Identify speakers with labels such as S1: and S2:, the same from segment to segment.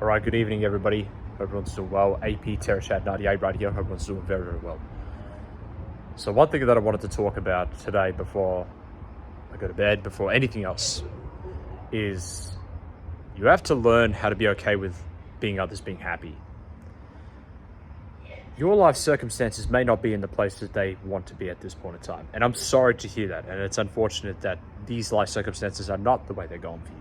S1: All right, good evening, everybody. Hope everyone's doing well. AP TerraChat 98 right here. Hope everyone's doing very, very well. So one thing that I wanted to talk about today before I go to bed, before anything else, is you have to learn how to be okay with others being happy. Your life circumstances may not be in the place that they want to be at this point in time. And I'm sorry to hear that. And it's unfortunate that these life circumstances are not the way they're going for you.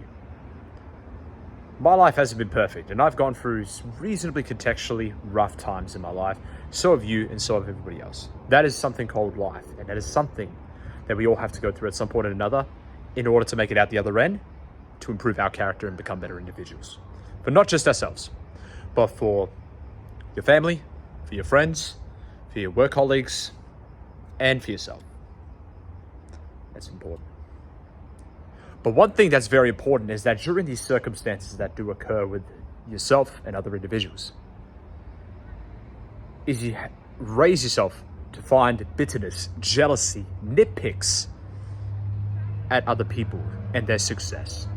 S1: My life hasn't been perfect, and I've gone through reasonably contextually rough times in my life. So have you, and so have everybody else. That is something called life, and that is something that we all have to go through at some point or another in order to make it out the other end, to improve our character and become better individuals. But not just ourselves, but for your family, for your friends, for your work colleagues, and for yourself. That's important. But one thing that's very important is that during these circumstances that do occur with yourself and other individuals, is you raise yourself to find bitterness, jealousy, nitpicks at other people and their success.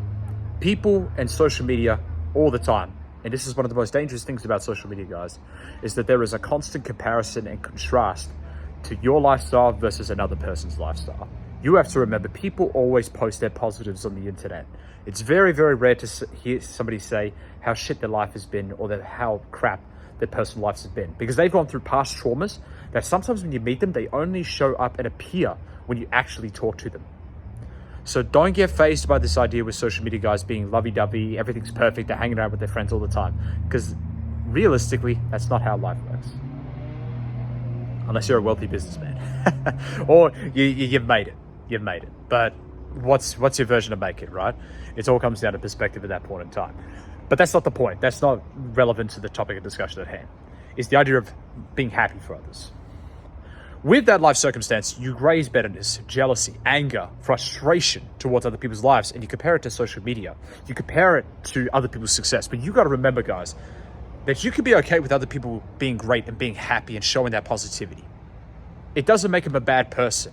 S1: People and social media all the time, and this is one of the most dangerous things about social media, guys, is that there is a constant comparison and contrast to your lifestyle versus another person's lifestyle. You have to remember, people always post their positives on the internet. It's very, very rare to hear somebody say how shit their life has been or how crap their personal lives have been, because they've gone through past traumas that sometimes when you meet them, they only show up and appear when you actually talk to them. So don't get fazed by this idea with social media guys being lovey-dovey, everything's perfect, they're hanging out with their friends all the time. Because realistically, that's not how life works. Unless you're a wealthy businessman. Or you've made it. You've made it. But what's your version of make it, right? It all comes down to perspective at that point in time. But that's not the point. That's not relevant to the topic of discussion at hand. It's the idea of being happy for others. With that life circumstance, you raise bitterness, jealousy, anger, frustration towards other people's lives, and you compare it to social media. You compare it to other people's success. But you got to remember, guys, that you can be okay with other people being great and being happy and showing that positivity. It doesn't make them a bad person.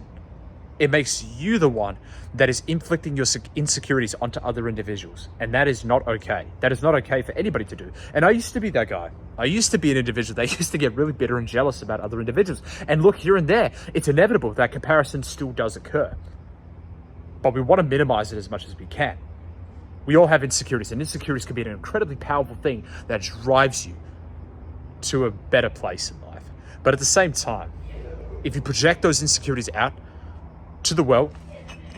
S1: It makes you the one that is inflicting your insecurities onto other individuals. And that is not okay. That is not okay for anybody to do. And I used to be that guy. I used to be an individual that used to get really bitter and jealous about other individuals. And look, here and there, it's inevitable that comparison still does occur. But we want to minimize it as much as we can. We all have insecurities, and insecurities can be an incredibly powerful thing that drives you to a better place in life. But at the same time, if you project those insecurities out to the world,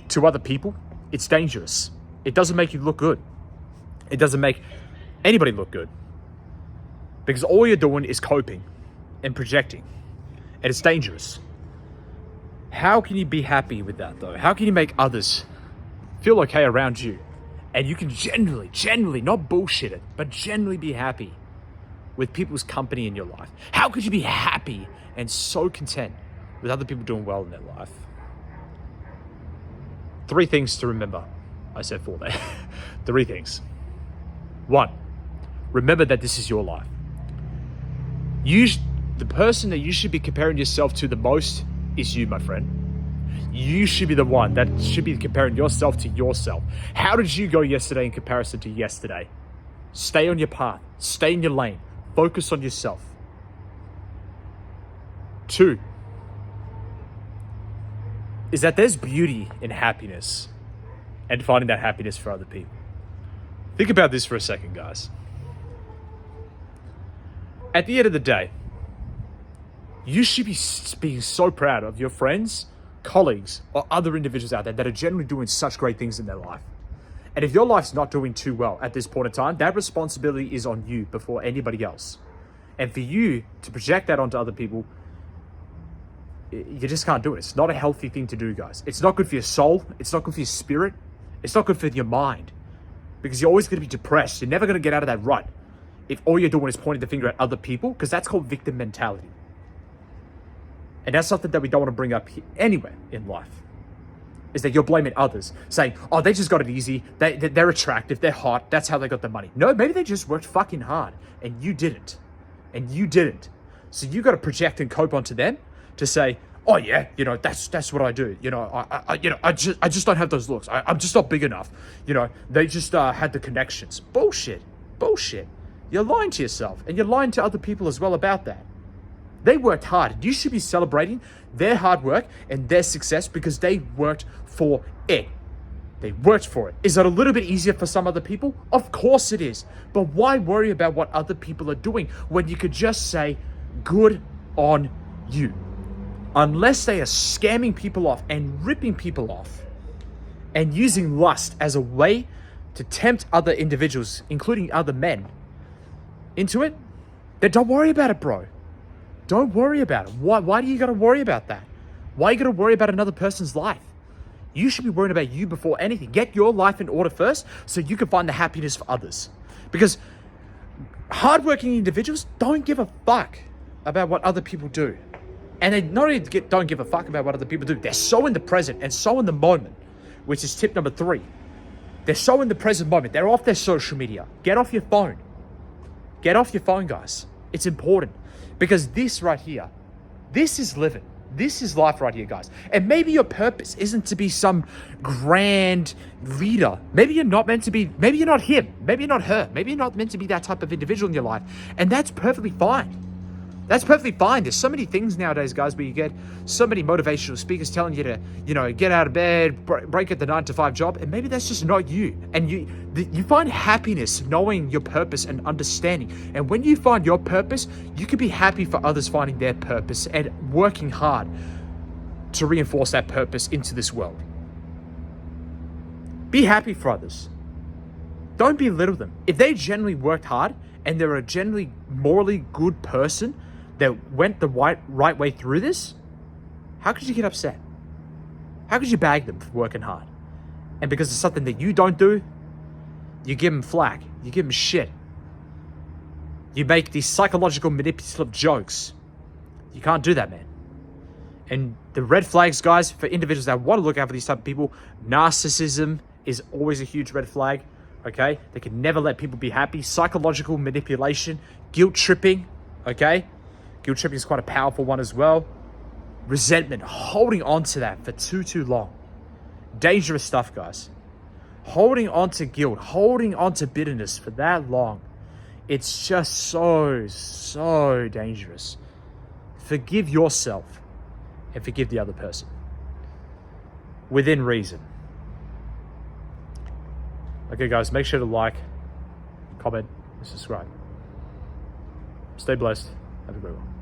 S1: to other people, it's dangerous. It doesn't make you look good. It doesn't make anybody look good. Because all you're doing is coping and projecting. And it's dangerous. How can you be happy with that, though? How can you make others feel okay around you? And you can genuinely, not bullshit it, but genuinely be happy with people's company in your life. How could you be happy and so content with other people doing well in their life? 3 things to remember. I said 4 there. 3 things. 1, remember that this is your life. The person that you should be comparing yourself to the most is you, my friend. You should be the one that should be comparing yourself to yourself. How did you go yesterday in comparison to yesterday? Stay on your path. Stay in your lane. Focus on yourself. 2, is that there's beauty in happiness and finding that happiness for other people. Think about this for a second, guys. At the end of the day, you should be being so proud of your friends, colleagues, or other individuals out there that are generally doing such great things in their life. And if your life's not doing too well at this point in time, that responsibility is on you before anybody else. And for you to project that onto other people, you just can't do it. It's not a healthy thing to do, guys. It's not good for your soul. It's not good for your spirit. It's not good for your mind. Because you're always going to be depressed. You're never going to get out of that rut if all you're doing is pointing the finger at other people, because that's called victim mentality. And that's something that we don't want to bring up anywhere in life, is that you're blaming others, saying, oh, they just got it easy. They're attractive. They're hot. That's how they got the money. No, maybe they just worked fucking hard and you didn't. And you didn't. So you got to project and cope onto them to say, oh yeah, that's what I do. I just don't have those looks. I'm just not big enough. They just had the connections. Bullshit. You're lying to yourself, and you're lying to other people as well about that. They worked hard. You should be celebrating their hard work and their success because they worked for it. They worked for it. Is it a little bit easier for some other people? Of course it is. But why worry about what other people are doing when you could just say, good on you? Unless they are scamming people off and ripping people off and using lust as a way to tempt other individuals, including other men, into it, then don't worry about it, bro. Don't worry about it. Why do you got to worry about that? Why are you got to worry about another person's life? You should be worrying about you before anything. Get your life in order first so you can find the happiness for others. Because hardworking individuals don't give a fuck about what other people do. And they not only don't give a fuck about what other people do, they're so in the present and so in the moment, which is tip number 3. They're so in the present moment. They're off their social media. Get off your phone. Get off your phone, guys. It's important. Because this right here, this is living. This is life right here, guys. And maybe your purpose isn't to be some grand leader. Maybe you're not meant to be, maybe you're not him. Maybe you're not her. Maybe you're not meant to be that type of individual in your life. And that's perfectly fine. That's perfectly fine. There's so many things nowadays, guys, where you get so many motivational speakers telling you to, get out of bed, break at the 9-to-5 job, and maybe that's just not you. And you find happiness knowing your purpose and understanding. And when you find your purpose, you can be happy for others finding their purpose and working hard to reinforce that purpose into this world. Be happy for others. Don't belittle them. If they genuinely worked hard and they're a genuinely morally good person that went the right way through this, how could you get upset? How could you bag them for working hard? And because it's something that you don't do, you give them flack. You give them shit. You make these psychological manipulative jokes. You can't do that, man. And the red flags, guys, for individuals that want to look out for these type of people, narcissism is always a huge red flag. Okay? They can never let people be happy. Psychological manipulation, guilt tripping. Okay? Guilt tripping is quite a powerful one as well. Resentment, holding on to that for too long. Dangerous stuff, guys. Holding on to guilt, holding on to bitterness for that long. It's just so dangerous. Forgive yourself and forgive the other person. Within reason. Okay, guys, make sure to like, comment, and subscribe. Stay blessed. Have a great one.